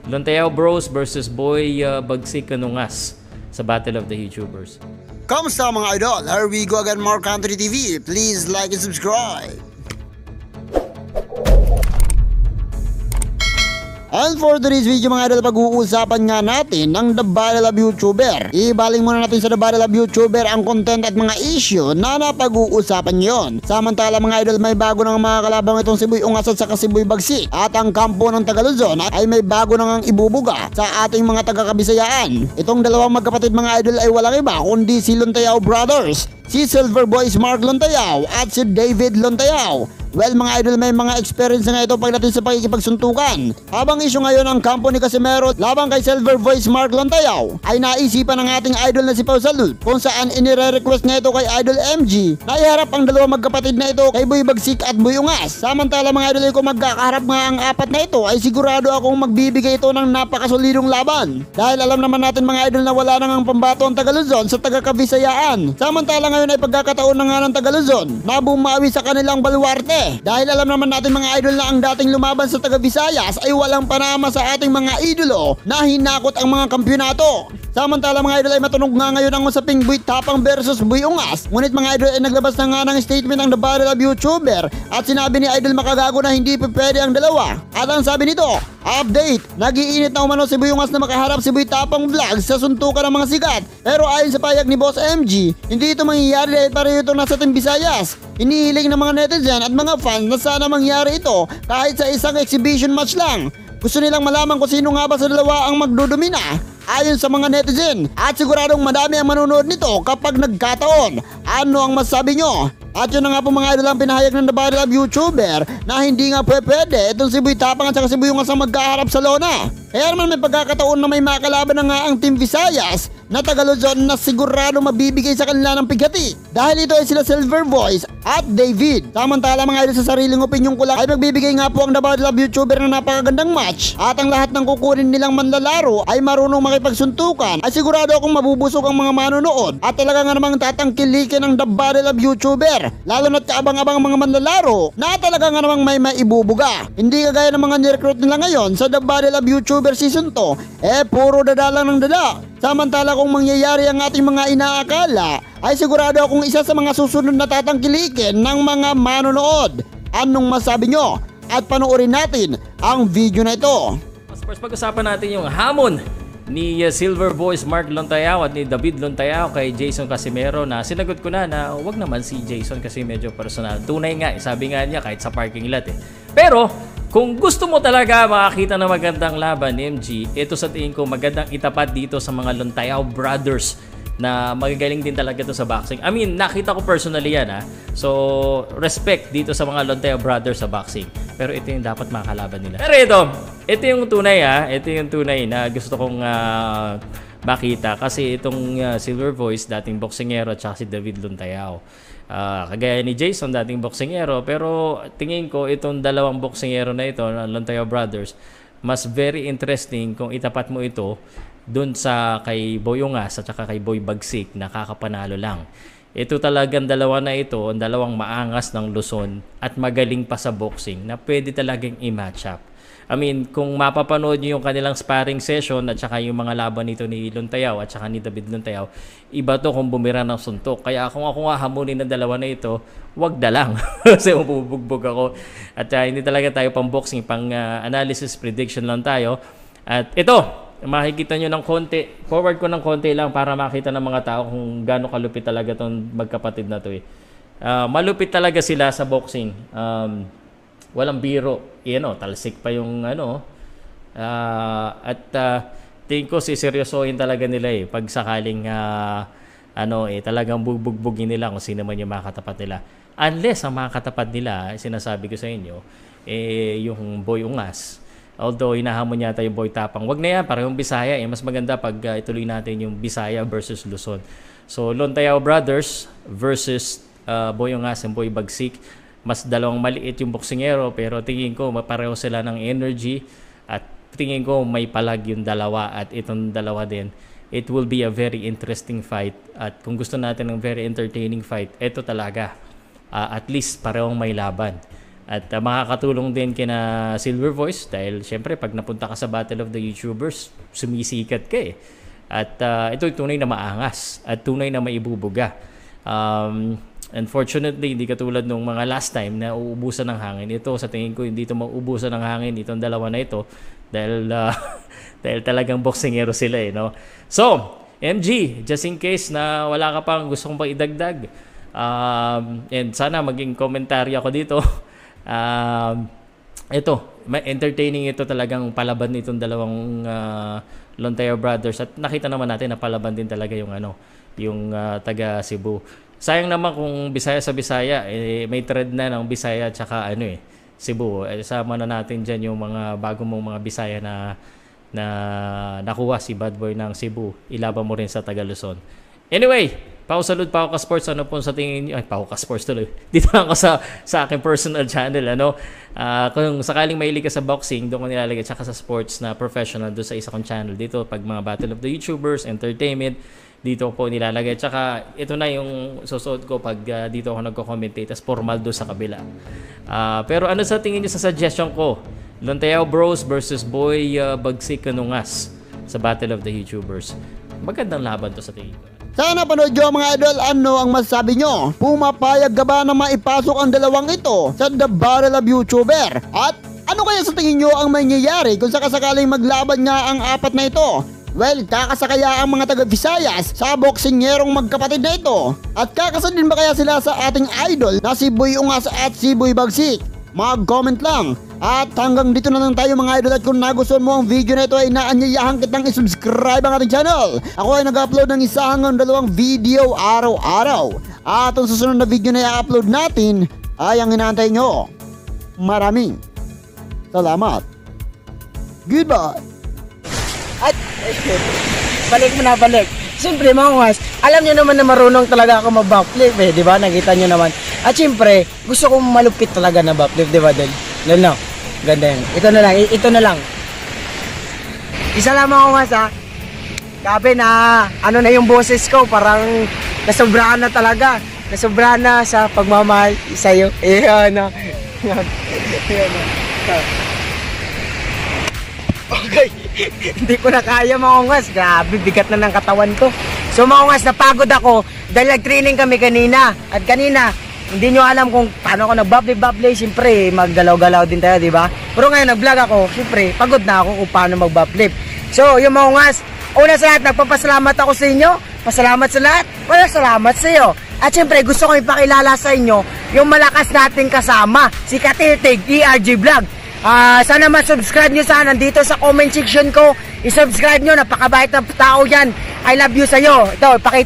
Lontayao Bros versus Boy Bagsik Kanungas sa Battle of the YouTubers. Kamusta mga idol? Here we go again, Mark Country TV. Please like and subscribe. And for today's video mga idol, pag-uusapan nga natin ng The Battle of YouTuber. Ibaling muna natin sa The Battle of YouTuber ang content at mga issue na napag-uusapan yon. Samantala mga idol, may bago ng mga kalabang itong si Boy Ungas at saka si Boy Bagsik. At ang kampo ng Taga Luzon ay may bago nang ibubuga sa ating mga taga-Kabisayaan. Itong dalawang magkapatid mga idol ay walang iba kundi si Lontayao Brothers, si Silver Boys Mark Lontayao at si David Lontayao. Well mga idol, may mga experience na nga ito pagdating sa pakikipagsuntukan. Habang issue ngayon ang kampo ni Casimero laban kay Silver Voice Mark Lontayao, ay naisipan ng ating idol na si Pau Salud kung saan inire-request niya ito kay Idol MG na iharap ang dalawang magkapatid na ito kay Boy Bagsik at Boy Ungas. Samantala mga idol, kung magkakaharap nga ang apat na ito ay sigurado akong magbibigay ito ng napakasolidong laban. Dahil alam naman natin mga idol na wala nang ang pambato ang Taga Luzon sa taga Kabisayaan. Samantala ngayon ay pagkakataon na nga ng Taga Luzon na bumawi sa kanilang baluarte. Dahil alam naman natin mga idol na ang dating lumaban sa taga Visayas ay walang panama sa ating mga idolo na hinakot ang mga kampyonato. Samantala mga idol ay matunog nga ngayon ang usaping Boy Tapang versus Boy Ungas. Ngunit mga idol ay naglabas na nga ng statement ng The Battle of YouTuber at sinabi ni Idol Makagago na hindi pwede ang dalawa. At ang sabi nito, update, nagiinit na umano si Boy Ungas na makaharap si Boy Tapang Vlog sa suntukan ng mga sikat. Pero ayon sa payag ni Boss MG, hindi ito mangyayari dahil pareho ito nasa Team Visayas. Inihiling ng mga netizen at mga fans na sana mangyari ito kahit sa isang exhibition match lang. Gusto nilang malaman kung sino nga ba sa dalawa ang magdudumina ayon sa mga netizen, at siguradong madami ang manonood nito kapag nagkataon. Ano ang masasabi nyo? At yun na nga po mga idol ang pinahayag ng The Battle of YouTuber na hindi nga pwede itong si Boy Tapang at saka si Boy Ungas ang magkaharap sa lona. Kaya naman may pagkakataon na may makalaban na nga ang Team Visayas na Taga Luzon na sigurado mabibigay sa kanila ng pigati. Dahil ito ay sila Silver Voice at David. Samantala mga idol, sa sariling opinyon ko lang ay magbibigay nga po ang The Battle of YouTuber ng napakagandang match. At ang lahat ng kukunin nilang manlalaro ay marunong makipagsuntukan. Ay sigurado akong mabubusog ang mga manonood at talaga nga namang tatangkilikin ang The Battle of YouTuber. Lalo na't kaabang-abang mga manlalaro na talaga nga namang may maibubuga. Hindi kagaya ng mga nirecruit nila ngayon sa The Battle of YouTuber Season 2, puro dada lang ng dada. Samantala kung mangyayari ang ating mga inaakala, ay sigurado akong isa sa mga susunod na tatangkilikin ng mga manonood. Anong masabi nyo? At panoorin natin ang video na ito. First, pag-usapan natin yung hamon ni Silver Voice Mark Lontayao at ni David Lontayao kay Jason Casimero, na sinagot ko na wag naman si Jason kasi medyo personal. Tunay nga, sabi nga niya kahit sa parking lot Pero kung gusto mo talaga makakita ng magandang laban ni MG, ito sa tingin ko magandang itapat dito sa mga Lontayao Brothers na magagaling din talaga ito sa boxing. I mean, nakita ko personally yan So, respect dito sa mga Lontayao Brothers sa boxing. Pero ito yung dapat makakalaban nila. Pero ito yung tunay Ito yung tunay na gusto kong makita. Kasi itong Silver Voice, dating boksingero, at si David Lontayao. Kagaya ni Jason, dating boksingero. Pero tingin ko itong dalawang boksingero na ito, Lontayao Brothers, mas very interesting kung itapat mo ito dun sa kay Boy Ungas at saka kay Boy Bagsik, nakakapanalo lang. Ito talagang dalawa na ito, ang dalawang maangas ng Luzon at magaling pa sa boxing na pwede talagang i-match up. I mean, kung mapapanood nyo yung kanilang sparring session at saka yung mga laban nito ni Lontayao at saka ni David Lontayao, iba to kung bumira ng suntok. Kaya kung ako nga hamunin ng dalawa na ito, wag na lang. Kasi mabubugbog ako. At hindi talaga tayo pang boxing, pang analysis, prediction lang tayo. At ito, makikita nyo ng konti, forward ko ng konti lang para makita ng mga tao kung gaano kalupit talaga itong magkapatid na to malupit talaga sila sa boxing. Walang biro. Talsik pa yung tingin ko siseryosohin talaga nila pag sakaling talagang bubugbugin nila kung sino man yung makakatapat nila. Unless ang makakatapat nila, sinasabi ko sa inyo, yung Boy Ungas. Although hinahamon yata yung Boy Tapang. Wag na yan, parehong Bisaya Mas maganda pag ituloy natin yung Bisaya versus Luzon. So Lontayao Brothers versus Boy Ungas and Boy Bagsik. Mas dalawang maliit yung boksingero, pero tingin ko pareho sila ng energy at tingin ko may palag yung dalawa at itong dalawa din. It will be a very interesting fight, at kung gusto natin ng very entertaining fight, ito talaga. At least parehong may laban. At makakatulong din kina Silver Voice dahil syempre pag napunta ka sa Battle of the YouTubers, sumisikat ka eh. At ito tunay na maangas at tunay na maibubuga. Unfortunately, hindi katulad nung mga last time na uubusan ng hangin. Ito sa tingin ko hindi ito mauubusan ng hangin itong dalawa na ito dahil dahil talagang boksingero sila eh, no. So, MG, just in case na wala ka pang gusto kong pang idagdag, and sana maging komentaryo ako dito. Ito, entertaining ito talagang palaban nitong dalawang Lontaya brothers at nakita naman natin na palaban din talaga yung yung taga Cebu. Sayang naman kung Bisaya sa Bisaya, may thread na ng Bisaya at saka Cebu. Sama na natin dyan yung mga bago mong mga Bisaya na nakuha si Bad Boy ng Cebu. Ilaban mo rin sa taga Luzon. Anyway, pausalud pa ako ka sports. Ano po sa tingin niyo? Ay, pa ako ka sports tuloy. Dito lang ako sa aking personal channel. Kung sakaling mahilig ka sa boxing, doon ko nilalagay. Tsaka sa sports na professional doon sa isa kong channel. Dito, pag mga Battle of the YouTubers, entertainment, dito ko po nilalagay. Tsaka ito na yung susuot ko pag dito ako nagko-commentate. Tapos formal doon sa kabila. Pero ano sa tingin niyo sa suggestion ko? Lontaya Bros versus Boy Bagsik Kanungas sa Battle of the YouTubers. Magandang laban to sa tingin ko. Sana panood nyo mga idol, ano ang masasabi nyo? Pumapayag ka ba na maipasok ang dalawang ito sa The Battle of YouTuber? At ano kaya sa tingin nyo ang mangyayari kung sakasakaling maglaban nga ang apat na ito? Well, kakasakaya ang mga taga-Visayas sa boksingherong magkapatid na ito. At kakasad din ba kaya sila sa ating idol na si Boy Ungas at si Boy Bagsik? Mag-comment lang. At hanggang dito na lang tayo mga idol, at kung nagustuhan mo ang video na ito ay naanyayahan kitang isubscribe ang ating channel. Ako ay nag-upload ng isa hanggang 2 video araw-araw. At ang susunod na video na i-upload natin ay ang inaantay nyo. Maraming salamat. Goodbye. At balik. Siyempre mga ungas, alam nyo naman na marunong talaga ako mag-backflip di ba? Nakita nyo naman. At siyempre, gusto kong malupit talaga na backflip, di ba, Del? No, ganda yun. Ito na lang. Isa lang mga ungas, ha? Grabe na, na yung boses ko, parang nasobrahan na talaga. Nasobrahan na sa pagmamahal sa'yo. Okay, hindi ko na kaya mga ungas. Grabe, bigat na ng katawan ko. So mga ungas, napagod ako dahil nag-training kami kanina. At kanina, hindi nyo alam kung paano ako nag-bubble. Siyempre, maggalaw-galaw din tayo, di ba? Pero ngayon, nag-vlog ako. Siyempre, pagod na ako kung paano mag-bubble. So, yung mga ungas, una sa lahat, nagpapasalamat ako sa inyo. Pasalamat sa lahat. Wala, salamat sa iyo. At siyempre, gusto ko ipakilala sa inyo yung malakas nating kasama, si Katitig ERG Vlog. Sana ma-subscribe nyo sana dito sa comment section ko. I-subscribe nyo, napakabait na tao yan. I love you sa'yo. Ito, pakita.